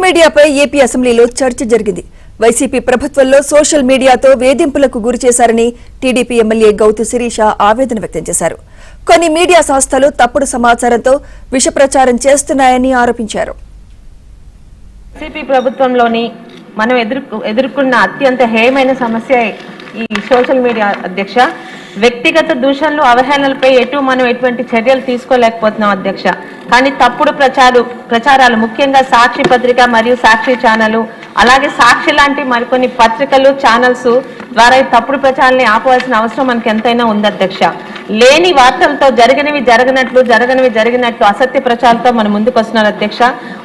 మీడియాపై AP అసెంబ్లీలో చర్చ జరిగింది. వైసీపీ ప్రభుత్వంలో సోషల్ మీడియాతో వేధింపులకు గురి చేశారని టీడీపీ ఎమ్మెల్యే గౌతు శిరీష ఆవేదన వ్యక్తం చేశారు. కొన్ని మీడియా సంస్థలు తప్పుడు సమాచారంతో విష ప్రచారం చేస్తున్నాయని ఆరోపించారు. వైసీపీ ప్రభుత్వంలోని మనం ఎదుర్కొన్న అత్యంత హేయమైన సమస్య ఈ సోషల్ మీడియా అధ్యక్ష. వ్యక్తిగత దూషణలు అవహేళనలపై మనం ఎటువంటి చర్యలు తీసుకోలేకపోతున్నాం అధ్యక్ష. కానీ తప్పుడు ప్రచారాలు ముఖ్యంగా సాక్షి పత్రిక మరియు సాక్షి ఛానల్ అలాగే సాక్షి లాంటి మరికొన్ని పత్రికలు ఛానల్స్ ద్వారా ఈ తప్పుడు ప్రచారాన్ని ఆపవలసిన అవసరం మనకు ఎంతైనా ఉంది అధ్యక్ష. లేని వార్తలతో జరిగినవి జరిగినట్లు అసత్య ప్రచారాలతో మన ముందుకు వస్తున్నారు అధ్యక్ష.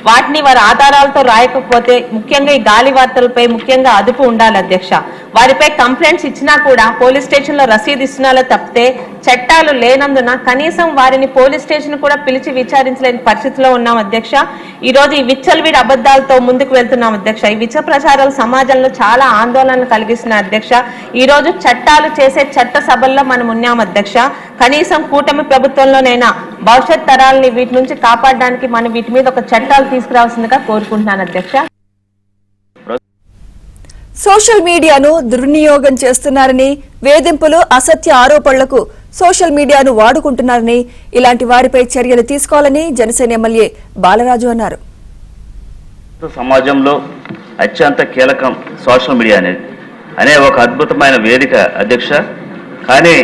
వాటిని వారి ఆధారాలతో రాయకపోతే ముఖ్యంగా ఈ గాలి వార్తలపై ముఖ్యంగా అదుపు ఉండాలి అధ్యక్ష. వారిపై కంప్లైంట్స్ ఇచ్చినా కూడా పోలీస్ స్టేషన్ లో రసీదు ఇస్తున్నాలో తప్పితే చట్టాలు లేనందున కనీసం వారిని పోలీస్ స్టేషన్ కూడా పిలిచి విచారించలేని పరిస్థితిలో ఉన్నాం అధ్యక్ష. ఈ రోజు ఈ విచ్చలవిడి అబద్ధాలతో ముందుకు వెళ్తున్నాం అధ్యక్ష. ఈ విచ్చ ప్రచారాలు సమాజంలో చాలా ఆందోళనలు కలిగిస్తున్నాయి అధ్యక్ష. ఈ రోజు చట్టాలు చేసే చట్ట సభల్లో మనం ఉన్నాం అధ్యక్ష. కనీసం కూటమి ప్రభుత్వంలోనైనా భవిష్యత్ తరాలని వీటి నుంచి కాపాడడానికి మనం వీటి మీద ఒక చట్టాలు తీసుకురావాల్సిందిగా కోరుకుంటున్నాను అధ్యక్ష. సోషల్ మీడియాను దుర్వినియోగం చేస్తున్నారని, వేధింపులు అసత్య ఆరోపణలకు సోషల్ మీడియాను వాడుకుంటున్నారని, ఇలాంటి వారిపై చర్యలు తీసుకోవాలని జనసేన ఎమ్మెల్యే బాలరాజు అన్నారు. సమాజంలో అత్యంత కీలకం సోషల్ మీడియా అనే ఒక అద్భుతమైన వేదిక అధ్యక్ష. కానీ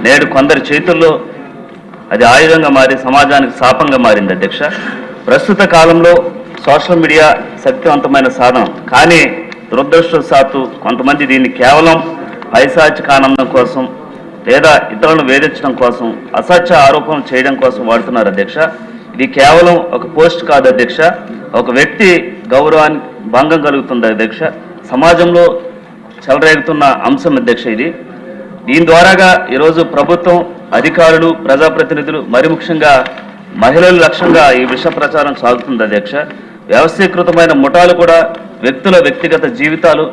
నేడు కొందరి చేతుల్లో అది ఆయుధంగా మారి సమాజానికి శాపంగా మారింది అధ్యక్ష. ప్రస్తుత కాలంలో సోషల్ మీడియా శక్తివంతమైన సాధనం. కానీ దురదృష్టవశాత్తు కొంతమంది దీన్ని కేవలం పైశాచిక ఆనందం కోసం లేదా ఇతరులను వేధించడం కోసం, అసత్య ఆరోపణలు చేయడం కోసం వాడుతున్నారు అధ్యక్ష. ఇది కేవలం ఒక పోస్ట్ కాదు అధ్యక్ష, ఒక వ్యక్తి గౌరవానికి భంగం కలుగుతుంది అధ్యక్ష. సమాజంలో చెలరేగుతున్న అంశం అధ్యక్ష ఇది. దీని ద్వారాగా ఈరోజు ప్రభుత్వం, అధికారులు, ప్రజాప్రతినిధులు, మరి ముఖ్యంగా మహిళల లక్ష్యంగా ఈ విష ప్రచారం సాగుతుంది అధ్యక్ష. వ్యవస్థీకృతమైన ముఠాలు కూడా వ్యక్తుల వ్యక్తిగత జీవితాలు,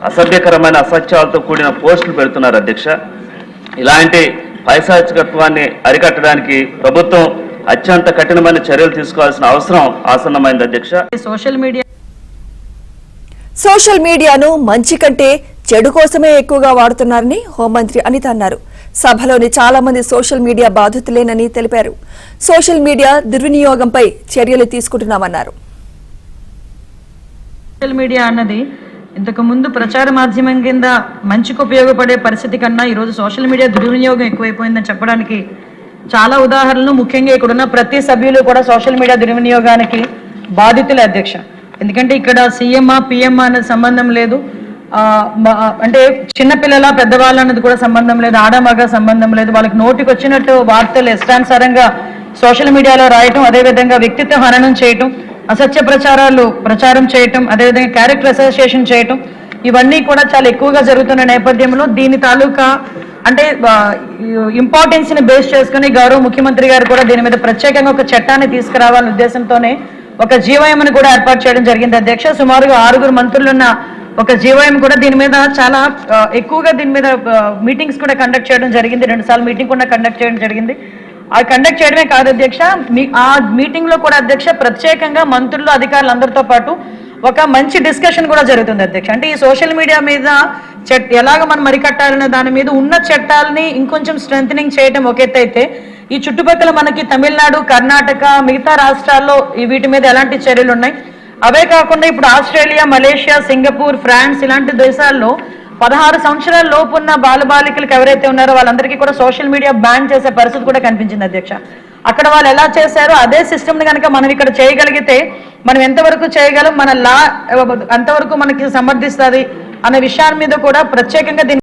అసభ్యకరమైన అసత్యాలతో కూడిన పోస్టులు పెడుతున్నారు అధ్యక్ష. ఇలాంటి పైశాచికత్వాన్ని అరికట్టడానికి ప్రభుత్వం అత్యంత కఠినమైన చర్యలు తీసుకోవాల్సిన అవసరం ఆసన్నమైంది అధ్యక్ష. సోషల్ మీడియాను మంచి కంటే చెడు కోసమే ఎక్కువగా వాడుతున్నారని హోంమంత్రి అనిత అన్నారు. సభలోని చాలా మంది సోషల్ మీడియా బాధితులేనని తెలిపారు. సోషల్ మీడియా దుర్వినియోగంపై చర్యలు తీసుకుంటున్నామన్నారు. సోషల్ మీడియా అన్నది ఇంతకు ముందు ప్రచార మాధ్యమం కింద మంచికి ఉపయోగపడే పరిస్థితి కన్నా ఈరోజు సోషల్ మీడియా దుర్వినియోగం ఎక్కువైపోయిందని చెప్పడానికి చాలా ఉదాహరణలు, ముఖ్యంగా ఇక్కడున్న ప్రతి సభ్యులు కూడా సోషల్ మీడియా దుర్వినియోగానికి బాధితులే అధ్యక్ష. ఎందుకంటే ఇక్కడ సీఎంఆ పిఎంఆ అనేది సంబంధం లేదు, అంటే చిన్నపిల్లల పెద్దవాళ్ళ అనేది కూడా సంబంధం లేదు, ఆడమగ సంబంధం లేదు. వాళ్ళకి నోటికి వచ్చినట్టు వార్తలు ఇష్టానుసారంగా సోషల్ మీడియాలో రాయటం, అదేవిధంగా వ్యక్తిత్వ హననం చేయటం, అసత్య ప్రచారం చేయటం, అదేవిధంగా క్యారెక్టర్ అసోసియేషన్ చేయటం, ఇవన్నీ కూడా చాలా ఎక్కువగా జరుగుతున్న నేపథ్యంలో దీని తాలూకా అంటే ఇంపార్టెన్స్ ని బేస్ చేసుకుని గౌరవ ముఖ్యమంత్రి గారు కూడా దీని మీద ప్రత్యేకంగా ఒక చట్టాన్ని తీసుకురావాలనే ఉద్దేశంతోనే ఒక జీవోఎంను కూడా ఏర్పాటు చేయడం జరిగింది అధ్యక్ష. సుమారుగా 6 మంత్రులున్న ఒక జీవోఎం కూడా దీని మీద చాలా ఎక్కువగా దీని మీద మీటింగ్స్ కూడా కండక్ట్ చేయడం జరిగింది. 2 సార్లు మీటింగ్ కూడా కండక్ట్ చేయడం జరిగింది. అది కండక్ట్ చేయడమే కాదు అధ్యక్ష, ఆ మీటింగ్ లో కూడా అధ్యక్ష ప్రత్యేకంగా మంత్రులు, అధికారులు అందరితో పాటు ఒక మంచి డిస్కషన్ కూడా జరుగుతుంది అధ్యక్ష. అంటే ఈ సోషల్ మీడియా మీద ఎలాగ మనం మరికట్టాలనే దాని మీద ఉన్న చట్టాలని ఇంకొంచెం స్ట్రెంథనింగ్ చేయడం ఒక ఎత్తు అయితే, ఈ చుట్టుపక్కల మనకి తమిళనాడు, కర్ణాటక, మిగతా రాష్ట్రాల్లో వీటి మీద ఎలాంటి చర్యలు ఉన్నాయి, అవే కాకుండా ఇప్పుడు ఆస్ట్రేలియా, మలేషియా, సింగపూర్, ఫ్రాన్స్ ఇలాంటి దేశాల్లో 16 సంవత్సరాల లోపు ఉన్న బాలబాలికలకు ఎవరైతే ఉన్నారో వాళ్ళందరికీ కూడా సోషల్ మీడియా బ్యాన్ చేసే పరిస్థితి కూడా కనిపించింది అధ్యక్ష. అక్కడ వాళ్ళు ఎలా చేశారో అదే సిస్టమ్ని కనుక మనం ఇక్కడ చేయగలిగితే మనం ఎంతవరకు చేయగలం, మన లా ఎంతవరకు మనకి సమర్థిస్తుంది అనే విషయాల మీద కూడా ప్రత్యేకంగా